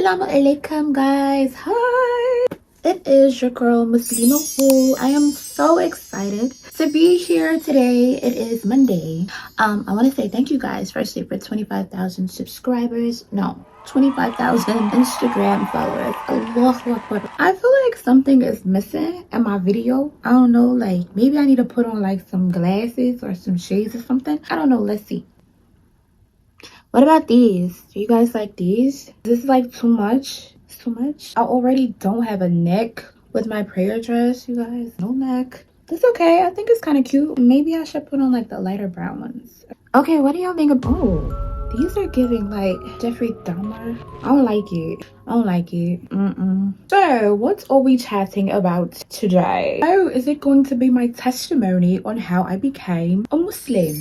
Assalamu alaikum, guys. Hi. It is your girl Muslima Wu. I am so excited to be here today. It is Monday. I want to say thank you guys firstly for 25,000 subscribers. No, 25,000 Instagram followers. Allahu Akbar. I feel like something is missing in my video. I don't know, like maybe I need to put on like some glasses or some shades or something. I don't know. Let's see. What about these? Do you guys like these? This is like too much. It's too much. I already don't have a neck with my prayer dress, you guys. No neck. That's okay. I think it's kind of cute. Maybe I should put on like the lighter brown ones. Okay, what do y'all think of? Oh, these are giving like Jeffrey Dahmer. I don't like it. I don't like it. So, what are we chatting about today? Oh, is it going to be my testimony on how I became a Muslim?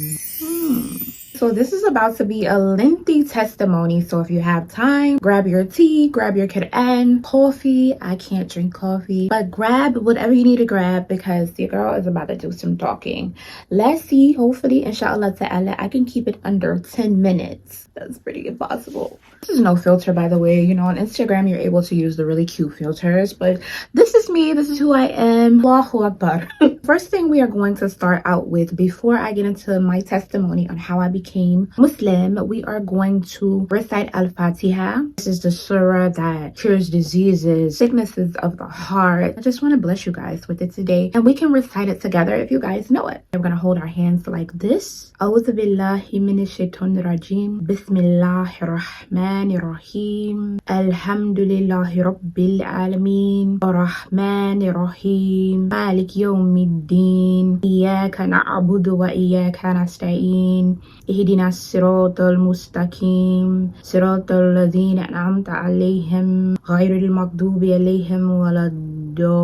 So this is about to be a lengthy testimony. So if you have time, grab your tea, grab your Quran, coffee. I can't drink coffee, but grab whatever you need to grab because your girl is about to do some talking. Let's see. Hopefully, inshallah ta'ala, I can keep it under 10 minutes. That's pretty impossible. This is no filter, by the way. You know, on Instagram, you're able to use the really cute filters, but this is me. This is who I am. Allahu Akbar. First thing we are going to start out with, before I get into my testimony on how I became Muslim, we are going to recite Al-Fatiha. This is the surah that cures diseases, sicknesses of the heart. I just want to bless you guys with it today, and we can recite it together if you guys know it. We're going to hold our hands like this. A'udhu billahi minash shaitanir rajim. Bismillahir rahmanir rahim. Alhamdulillahi rabbil alameen. Ar-Rahmanir rahim. Malik yawmid الدين إياك نعبد وإياك نستعين اهدنا الصراط المستقيم صراط الذين أنعمت عليهم غير المغضوب عليهم ولا الضالين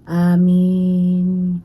آمين.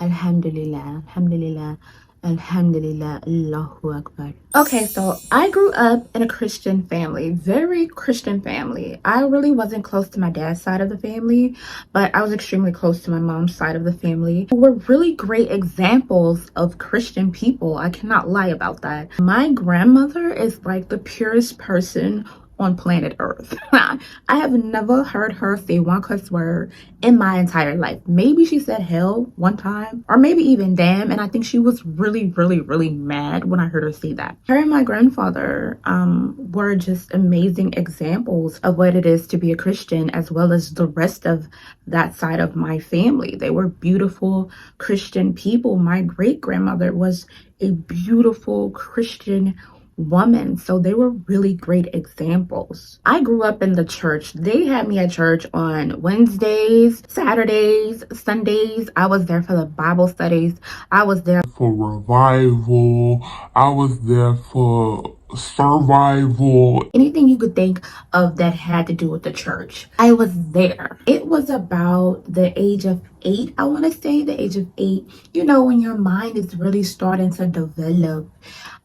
Alhamdulillah, alhamdulillah, alhamdulillah, Allahu Akbar. Okay, so I grew up in a Christian family, very Christian family. I really wasn't close to my dad's side of the family, but I was extremely close to my mom's side of the family. We're really great examples of Christian people. I cannot lie about that. My grandmother is like the purest person on planet Earth. I have never heard her say one cuss word in my entire life. Maybe she said hell one time, or maybe even damn, and I think she was really, really, really mad when I heard her say that. Her and my grandfather were just amazing examples of what it is to be a Christian, as well as the rest of that side of my family. They were beautiful Christian people. My great-grandmother was a beautiful Christian woman, so they were really great examples. I grew up in the church. They had me at church on Wednesdays, Saturdays, Sundays. I was there for the Bible studies. I was there for revival. I was there for survival. Anything you could think of that had to do with the church, I was there. It was about the age of 8, I want to say, the age of 8. You know, when your mind is really starting to develop,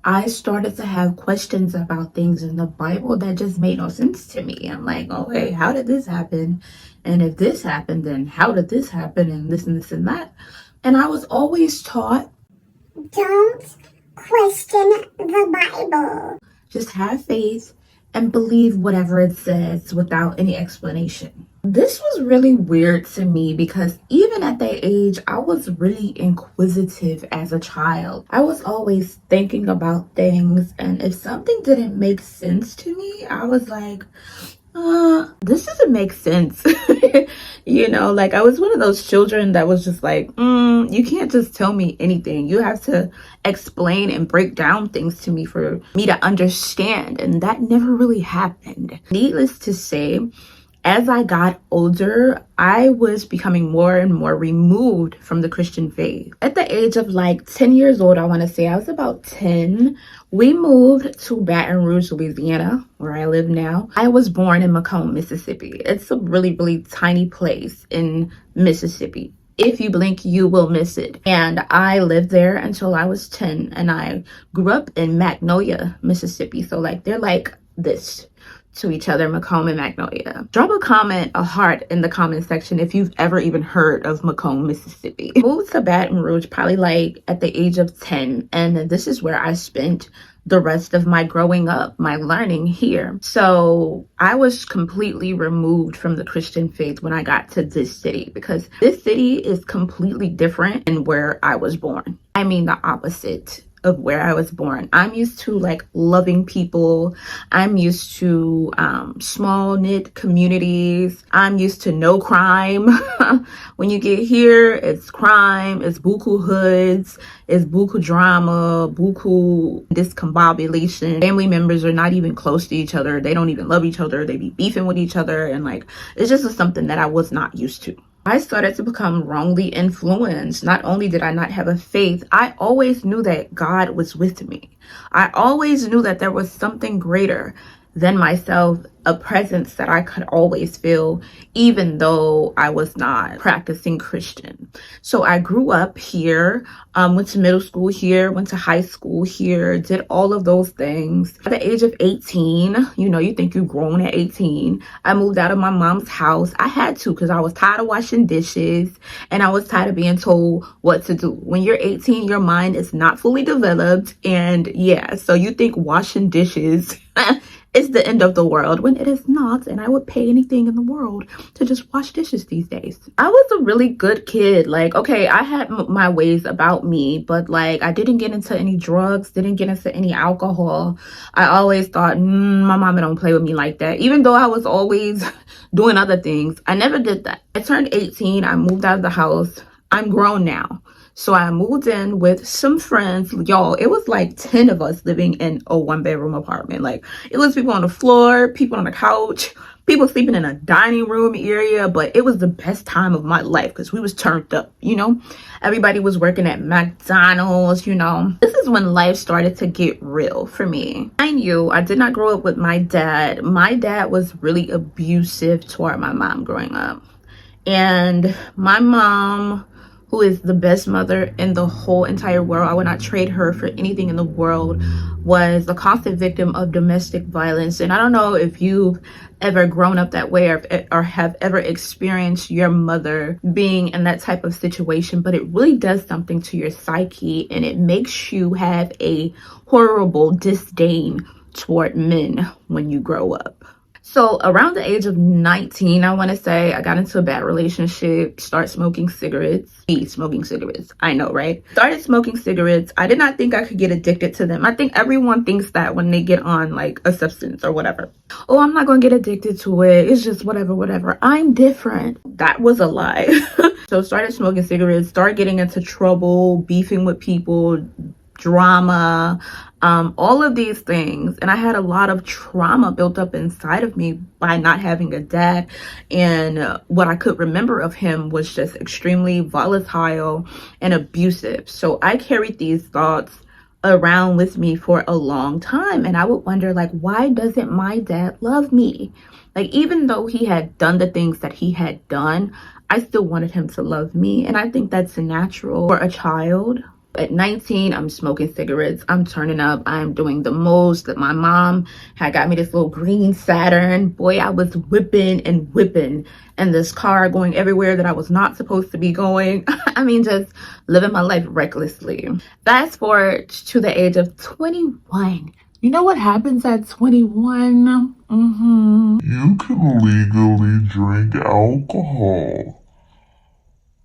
I started to have questions about things in the Bible that just made no sense to me. I'm like, oh, hey, how did this happen? And if this happened, then how did this happen? And this and this and that. And I was always taught, don't question the Bible. Just have faith and believe whatever it says without any explanation. This was really weird to me because even at that age, I was really inquisitive as a child. I was always thinking about things, and if something didn't make sense to me, I was like, this doesn't make sense. You know, like I was one of those children that was just like, you can't just tell me anything. You have to explain and break down things to me for me to understand. And that never really happened. Needless to say, as I got older, I was becoming more and more removed from the Christian faith. At the age of like 10 years old, I want to say, I was about 10, we moved to Baton Rouge, Louisiana, where I live now. I was born in Macomb, Mississippi. It's a really, really tiny place in Mississippi. If you blink, you will miss it. And I lived there until I was 10, and I grew up in Magnolia, Mississippi. So like they're like this to each other, Macomb and Magnolia. Drop a comment, a heart in the comment section if you've ever even heard of Macomb, Mississippi. I moved to Baton Rouge probably like at the age of 10, and this is where I spent the rest of my growing up, my learning here. So I was completely removed from the Christian faith when I got to this city, because this city is completely different than where I was born. I mean, the opposite of where I was born. I'm used to like loving people. I'm used to small knit communities. I'm used to no crime. When you get here, it's crime, it's buku hoods, it's buku drama, buku discombobulation. Family members are not even close to each other. They don't even love each other. They be beefing with each other, and like, it's just something that I was not used to. I started to become wrongly influenced. Not only did I not have a faith, I always knew that God was with me. I always knew that there was something greater than myself, a presence that I could always feel, even though I was not practicing Christian. So I grew up here, went to middle school here, went to high school here, did all of those things. At the age of 18, you know, you think you're grown at 18, I moved out of my mom's house. I had to, because I was tired of washing dishes and I was tired of being told what to do. When you're 18, your mind is not fully developed, and yeah, so you think washing dishes it's the end of the world, when it is not, and I would pay anything in the world to just wash dishes these days. I was a really good kid. Like, okay, I had my ways about me, but like, I didn't get into any drugs, didn't get into any alcohol. I always thought, my mama don't play with me like that. Even though I was always doing other things, I never did that. I turned 18, I moved out of the house. I'm grown now. So I moved in with some friends. Y'all, it was like 10 of us living in a 1-bedroom apartment. Like, it was people on the floor, people on the couch, people sleeping in a dining room area. But it was the best time of my life because we was turned up, you know. Everybody was working at McDonald's, you know. This is when life started to get real for me. Mind you, I did not grow up with my dad. My dad was really abusive toward my mom growing up. And my mom, who is the best mother in the whole entire world, I would not trade her for anything in the world, was a constant victim of domestic violence. And I don't know if you've ever grown up that way, or have ever experienced your mother being in that type of situation, but it really does something to your psyche, and it makes you have a horrible disdain toward men when you grow up. So around the age of 19, I want to say, I got into a bad relationship, started smoking cigarettes. I know, right? Started smoking cigarettes. I did not think I could get addicted to them. I think everyone thinks that when they get on like a substance or whatever. Oh, I'm not going to get addicted to it. It's just whatever. I'm different. That was a lie. So started smoking cigarettes, started getting into trouble, beefing with people, drama, all of these things. And I had a lot of trauma built up inside of me by not having a dad. And what I could remember of him was just extremely volatile and abusive. So I carried these thoughts around with me for a long time. And I would wonder, like, why doesn't my dad love me? Like, even though he had done the things that he had done, I still wanted him to love me. And I think that's natural for a child. At 19, I'm smoking cigarettes. I'm turning up. I'm doing the most. That my mom had got me this little green Saturn. Boy, I was whipping in this car, going everywhere that I was not supposed to be going. I mean, just living my life recklessly. Fast forward to the age of 21. You know what happens at 21? You can legally drink alcohol.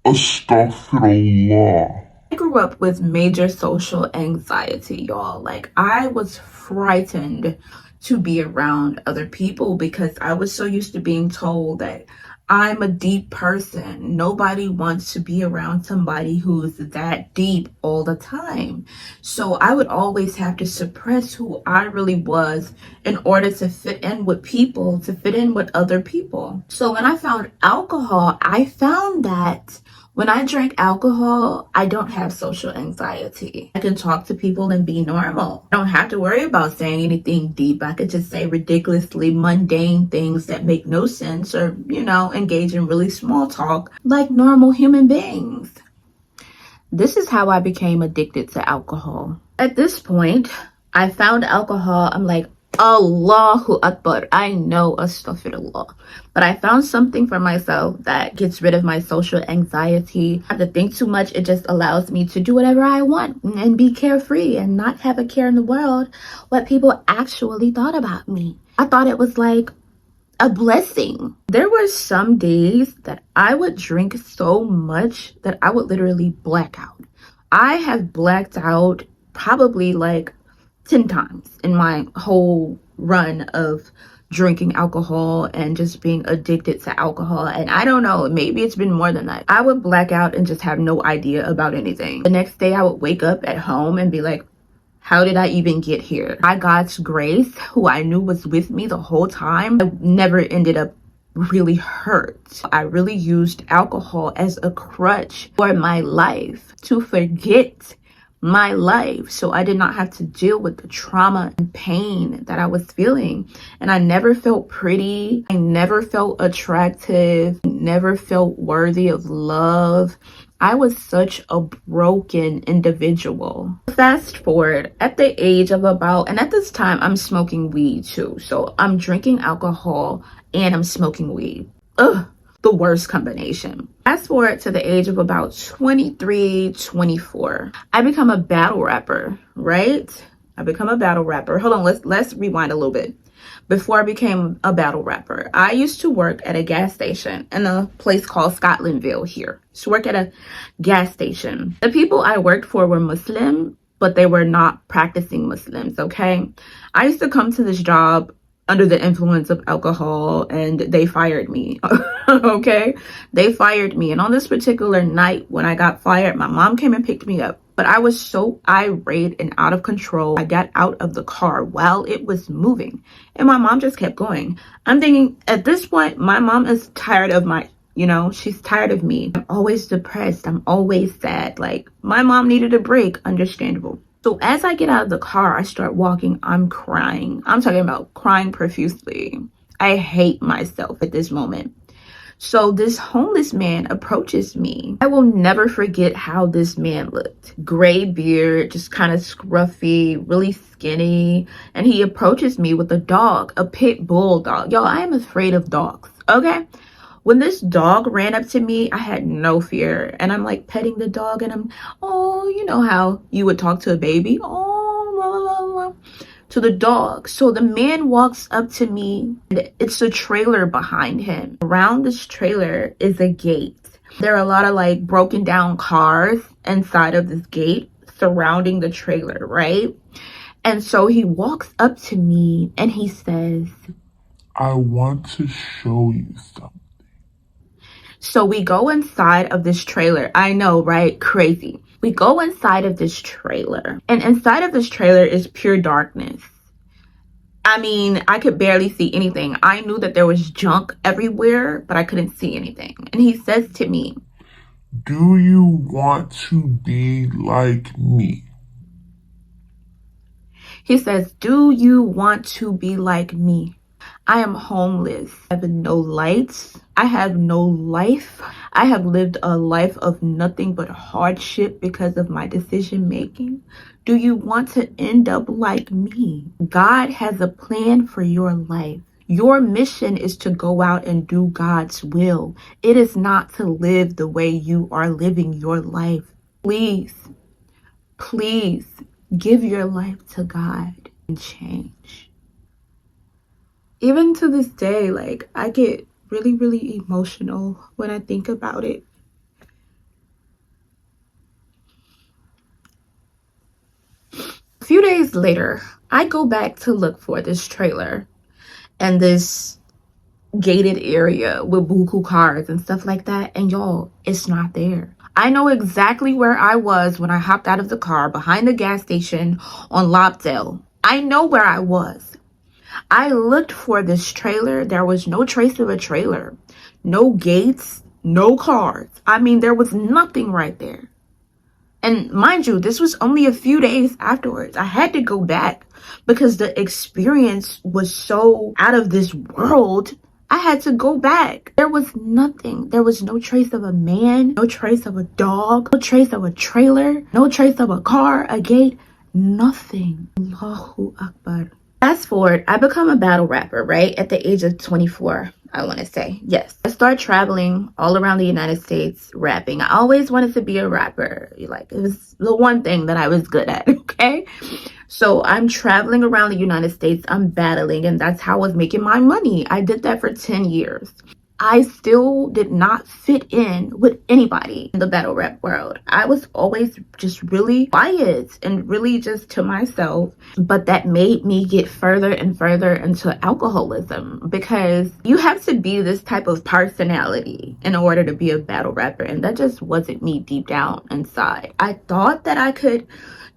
Astaghfirullah. I grew up with major social anxiety, y'all. Like, I was frightened to be around other people because I was so used to being told that I'm a deep person. Nobody wants to be around somebody who's that deep all the time. So I would always have to suppress who I really was in order to fit in with people, to fit in with other people. So when I found alcohol, I found that when I drink alcohol, I don't have social anxiety. I can talk to people and be normal. I don't have to worry about saying anything deep. I could just say ridiculously mundane things that make no sense, or, you know, engage in really small talk like normal human beings. This is how I became addicted to alcohol. At this point, I found alcohol. I'm like, Allahu Akbar. I know, astaghfirullah. But I found something for myself that gets rid of my social anxiety. I have to think too much. It just allows me to do whatever I want and be carefree and not have a care in the world what people actually thought about me. I thought it was like a blessing. There were some days that I would drink so much that I would literally black out. I have blacked out probably like 10 times in my whole run of drinking alcohol and just being addicted to alcohol. And I don't know, maybe it's been more than that. I would black out and just have no idea about anything. The next day I would wake up at home and be like, how did I even get here? By God's grace, who I knew was with me the whole time, I never ended up really hurt. I really used alcohol as a crutch for my life, to forget my life, so I did not have to deal with the trauma and pain that I was feeling. And I never felt pretty. I never felt attractive. I never felt worthy of love. I was such a broken individual. Fast forward, at the age of about, and at this time I'm smoking weed too. So I'm drinking alcohol and I'm smoking weed. Ugh, the worst combination. Fast forward to the age of about 23, 24. I become a battle rapper, right? I become a battle rapper. Hold on, let's rewind a little bit. Before I became a battle rapper, I used to work at a gas station in a place called Scotlandville here. I used to work at a gas station. The people I worked for were Muslim, but they were not practicing Muslims, okay? I used to come to this job under the influence of alcohol and they fired me, okay? They fired me. And on this particular night when I got fired, my mom came and picked me up. But I was so irate and out of control. I got out of the car while it was moving and my mom just kept going. I'm thinking at this point, my mom is tired of my, she's tired of me. I'm always depressed. I'm always sad. Like my mom needed a break. Understandable. So as I get out of the car, I start walking. I'm crying. I'm talking about crying profusely. I hate myself at this moment. So this homeless man approaches me. I will never forget how this man looked. Gray beard, just kind of scruffy, really skinny. And he approaches me with a dog, a pit bull dog. Y'all, I am afraid of dogs, okay? When this dog ran up to me, I had no fear. And I'm like petting the dog and I'm, oh, you know how you would talk to a baby? Oh, la, la, la, la. To the dog. So the man walks up to me and it's a trailer behind him. Around this trailer is a gate. There are a lot of like broken down cars inside of this gate surrounding the trailer, right? And so he walks up to me and he says, I want to show you something. So we go inside of this trailer. I know, right? Crazy. We go inside of this trailer and inside of this trailer is pure darkness. I mean, I could barely see anything. I knew that there was junk everywhere, but I couldn't see anything. And he says to me, do you want to be like me? He says, do you want to be like me? I am homeless. I have no lights. I have no life. I have lived a life of nothing but hardship because of my decision making. Do you want to end up like me? God has a plan for your life. Your mission is to go out and do God's will. It is not to live the way you are living your life. Please, please give your life to God and change. Even to this day, like I get really, really emotional when I think about it. A few days later, I go back to look for this trailer and this gated area with buku cars and stuff like that. And y'all, it's not there. I know exactly where I was when I hopped out of the car behind the gas station on Lobdell. I know where I was. I looked for this trailer. There was no trace of a trailer, no gates, no cars. I mean, there was nothing right there. And mind you, this was only a few days afterwards. I had to go back because the experience was so out of this world. I had to go back. There was nothing. There was no trace of a man, no trace of a dog, no trace of a trailer, no trace of a car, a gate, nothing. Allahu Akbar. Fast forward, I become a battle rapper, right? At the age of 24, I want to say. Yes. I start traveling all around the United States rapping. I always wanted to be a rapper. Like, it was the one thing that I was good at, okay? So I'm traveling around the United States, I'm battling, and that's how I was making my money. I did that for 10 years. I still did not fit in with anybody in the battle rap world. I was always just really quiet and really just to myself. But that made me get further and further into alcoholism, because you have to be this type of personality in order to be a battle rapper. And that just wasn't me deep down inside. I thought that I could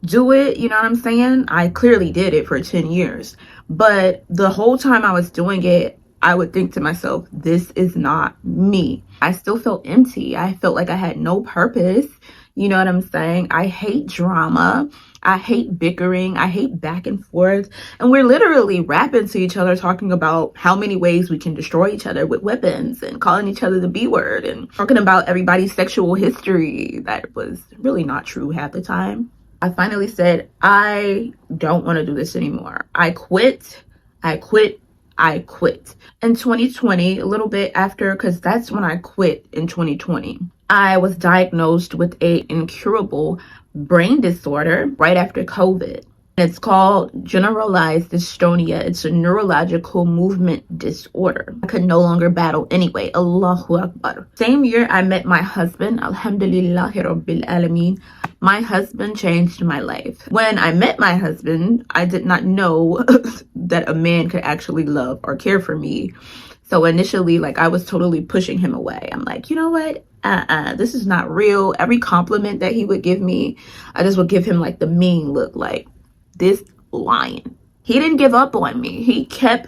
do it, you know what I'm saying? I clearly did it for 10 years. But the whole time I was doing it, I would think to myself, this is not me. I still felt empty. I felt like I had no purpose. You know what I'm saying? I hate drama. I hate bickering. I hate back and forth. And we're literally rapping to each other, talking about how many ways we can destroy each other with weapons and calling each other the B word and talking about everybody's sexual history that was really not true half the time. I finally said, I don't want to do this anymore. I quit. In 2020, a little bit after, because that's when I quit in 2020, I was diagnosed with an incurable brain disorder right after COVID. It's called generalized dystonia. It's a neurological movement disorder. I could no longer battle anyway. Allahu Akbar. Same year I met my husband. Alhamdulillahi Rabbil Alameen. My husband changed my life. When I met my husband, I did not know that a man could actually love or care for me. So initially, like, I was totally pushing him away. I'm like, you know what? This is not real. Every compliment that he would give me, I just would give him like the mean look, like, this lying. He didn't give up on me. He kept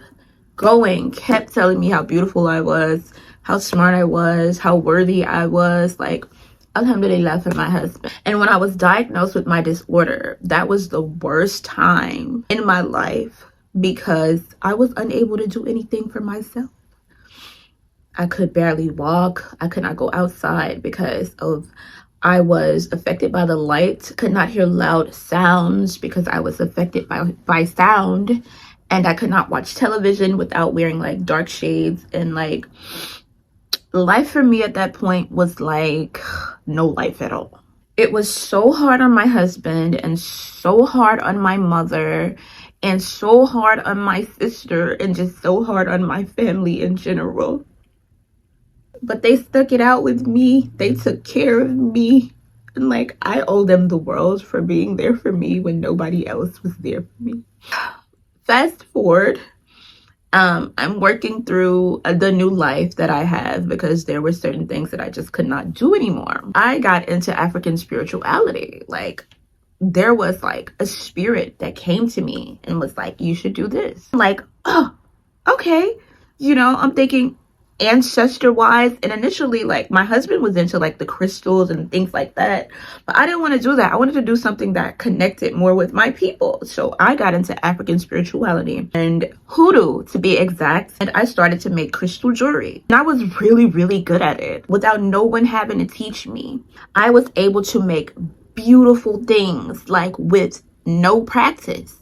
going, kept telling me how beautiful I was, how smart I was, how worthy I was. Like, alhamdulillah for my husband. And when I was diagnosed with my disorder, that was the worst time in my life, because I was unable to do anything for myself. I could barely walk. I could not go outside because I was affected by the light. Could not hear loud sounds because I was affected by sound. And I could not watch television without wearing like dark shades. And like, life for me at that point was like no life at all. It was so hard on my husband, and so hard on my mother, and so hard on my sister, and just so hard on my family in general. But they stuck it out with me. They took care of me. And like, I owe them the world for being there for me when nobody else was there for me. Fast forward, I'm working through the new life that I have, because there were certain things that I just could not do anymore. I got into African spirituality. Like, there was like a spirit that came to me and was like, you should do this. I'm like, oh, okay. You know, I'm thinking ancestor wise, and initially like my husband was into like the crystals and things like that, but I didn't want to do that. I wanted to do something that connected more with my people. So I got into African spirituality and hoodoo, to be exact, and I started to make crystal jewelry, and I was really, really good at it without no one having to teach me. I was able to make beautiful things like with no practice.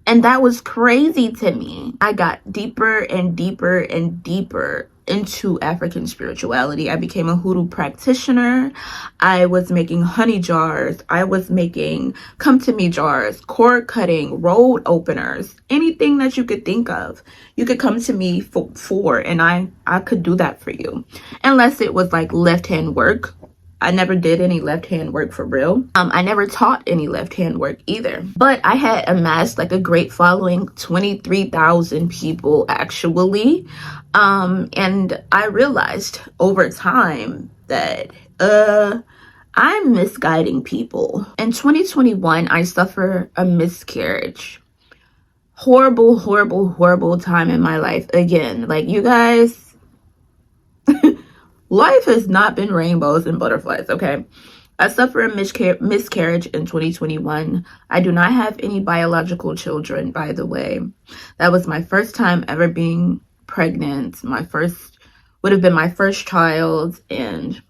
And that was crazy to me. I got deeper and deeper and deeper into African spirituality. I became a hoodoo practitioner. I was making honey jars. I was making come to me jars, cord cutting, road openers, anything that you could think of. You could come to me for and I could do that for you. Unless it was like left hand work. I never did any left hand work for real. I never taught any left hand work either. But I had amassed like a great following, 23,000 people actually. And I realized over time that I'm misguiding people. In 2021, I suffered a miscarriage. Horrible, horrible, horrible time in my life. Again, like, you guys, life has not been rainbows and butterflies, okay? I suffered a miscarriage in 2021. I do not have any biological children, by the way. That was my first time ever being pregnant. Would have been my first child. And,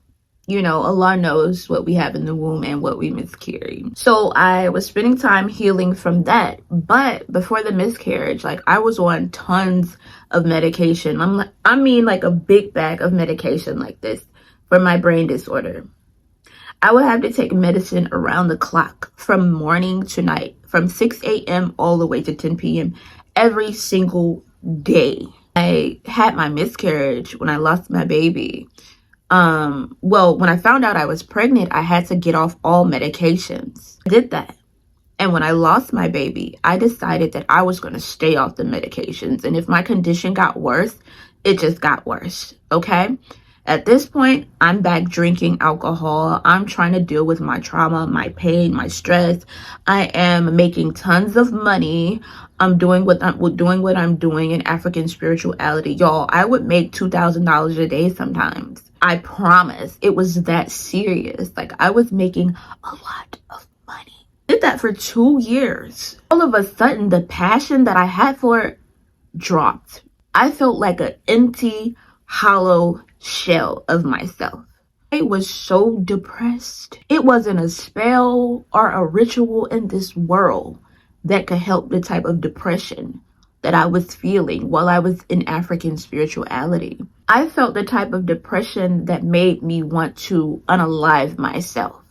You know, Allah knows what we have in the womb and what we miscarry. So I was spending time healing from that. But before the miscarriage, like, I was on tons of medication. I mean like a big bag of medication like this for my brain disorder. I would have to take medicine around the clock from morning to night, from 6 a.m. all the way to 10 p.m. every single day. I had my miscarriage when I lost my baby. Well, when I found out I was pregnant, I had to get off all medications. I did that. And when I lost my baby, I decided that I was going to stay off the medications. And if my condition got worse, it just got worse. Okay. At this point, I'm back drinking alcohol. I'm trying to deal with my trauma, my pain, my stress. I am making tons of money. I'm doing what I'm doing in African spirituality. Y'all, I would make $2,000 a day sometimes. I promise. It was that serious. Like, I was making a lot of money. I did that for 2 years. All of a sudden, the passion that I had for it dropped. I felt like an empty, hollow shell of myself. I was so depressed. It wasn't a spell or a ritual in this world that could help the type of depression that I was feeling while I was in African spirituality. I felt the type of depression that made me want to unalive myself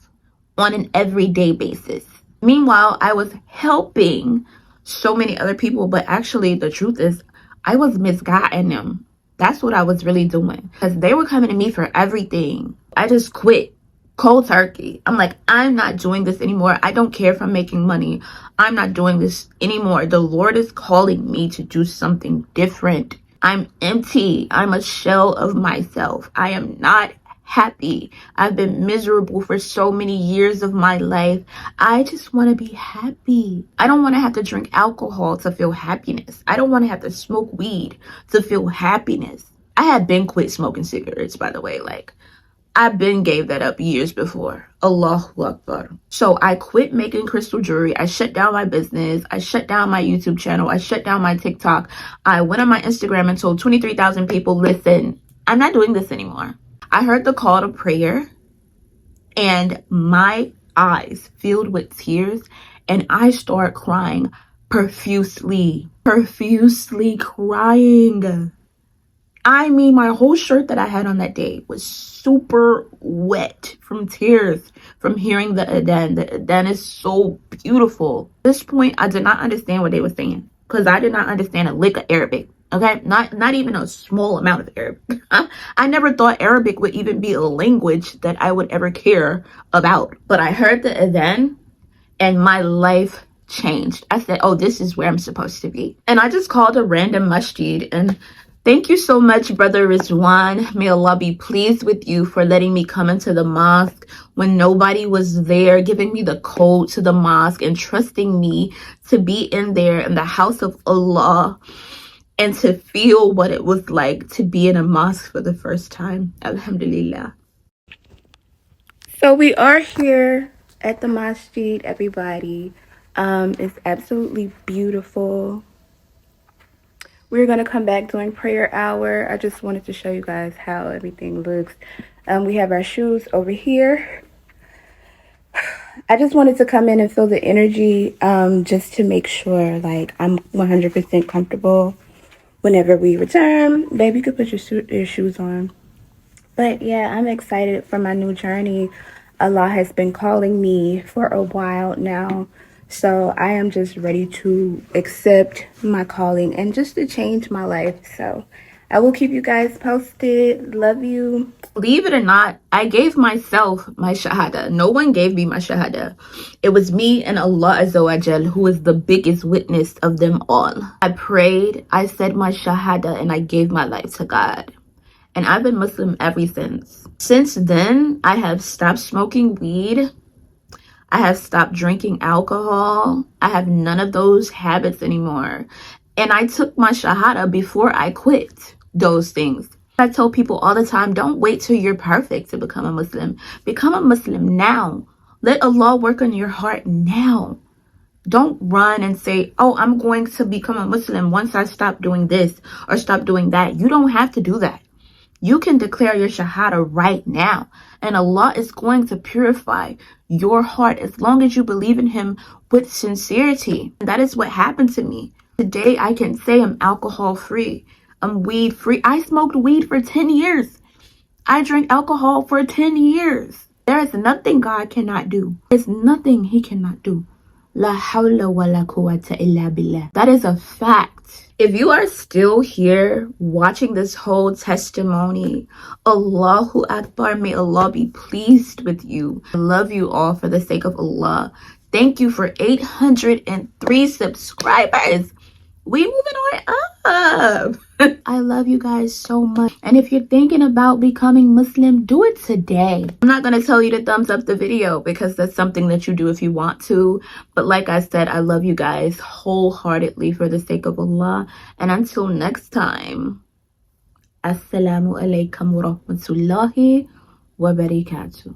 on an everyday basis. Meanwhile, I was helping so many other people, but actually the truth is I was misguiding them. That's what I was really doing, because they were coming to me for everything. I just quit cold turkey. I'm like, I'm not doing this anymore. I don't care if I'm making money. I'm not doing this anymore. The Lord is calling me to do something different. I'm empty. I'm a shell of myself. I am not happy. I've been miserable for so many years of my life. I just want to be happy. I don't want to have to drink alcohol to feel happiness. I don't want to have to smoke weed to feel happiness. I had been quit smoking cigarettes, by the way. Like, I've been gave that up years before. Allahu Akbar. So I quit making crystal jewelry. I shut down my business. I shut down my YouTube channel. I shut down my TikTok. I went on my Instagram and told 23,000 people, listen, I'm not doing this anymore. I heard the call to prayer and my eyes filled with tears, and I started crying profusely crying. I mean, my whole shirt that I had on that day was super wet from tears, from hearing the adhan. The adhan is so beautiful. At this point, I did not understand what they were saying, because I did not understand a lick of Arabic. Okay, not even a small amount of Arabic. I never thought Arabic would even be a language that I would ever care about. But I heard the adhan and my life changed. I said, oh, this is where I'm supposed to be. And I just called a random masjid. And thank you so much, Brother Rizwan. May Allah be pleased with you for letting me come into the mosque when nobody was there, giving me the code to the mosque and trusting me to be in there in the house of Allah, and to feel what it was like to be in a mosque for the first time. Alhamdulillah. So we are here at the masjid, everybody. It's absolutely beautiful. We're going to come back during prayer hour. I just wanted to show you guys how everything looks. We have our shoes over here. I just wanted to come in and feel the energy, just to make sure like I'm 100% comfortable whenever we return. Baby, you could put your shoes on. But yeah, I'm excited for my new journey. Allah has been calling me for a while now. So I am just ready to accept my calling and just to change my life. So I will keep you guys posted. Love you. Believe it or not, I gave myself my shahada. No one gave me my shahada. It was me and Allah Azza wa Jal, who is the biggest witness of them all. I prayed, I said my shahada, and I gave my life to God. And I've been Muslim ever since. Since then, I have stopped smoking weed. I have stopped drinking alcohol. I have none of those habits anymore. And I took my shahada before I quit those things. I tell people all the time, don't wait till you're perfect to become a Muslim. Become a Muslim now. Let Allah work on your heart now. Don't run and say, oh, I'm going to become a Muslim once I stop doing this or stop doing that. You don't have to do that. You can declare your shahada right now, and Allah is going to purify your heart as long as you believe in Him with sincerity. And that is what happened to me. Today I can say I'm alcohol free. I'm weed free. I smoked weed for 10 years. I drank alcohol for 10 years. There is nothing God cannot do. There's nothing He cannot do. La hawla wa la quwwata illa billah. That is a fact. If you are still here watching this whole testimony, Allahu Akbar, may Allah be pleased with you. I love you all for the sake of Allah. Thank you for 803 subscribers. We moving on up. I love you guys so much. And if you're thinking about becoming Muslim, do it today. I'm not going to tell you to thumbs up the video because that's something that you do if you want to. But like I said, I love you guys wholeheartedly for the sake of Allah. And until next time, Assalamu alaikum wa rahmatullahi wa barakatuh.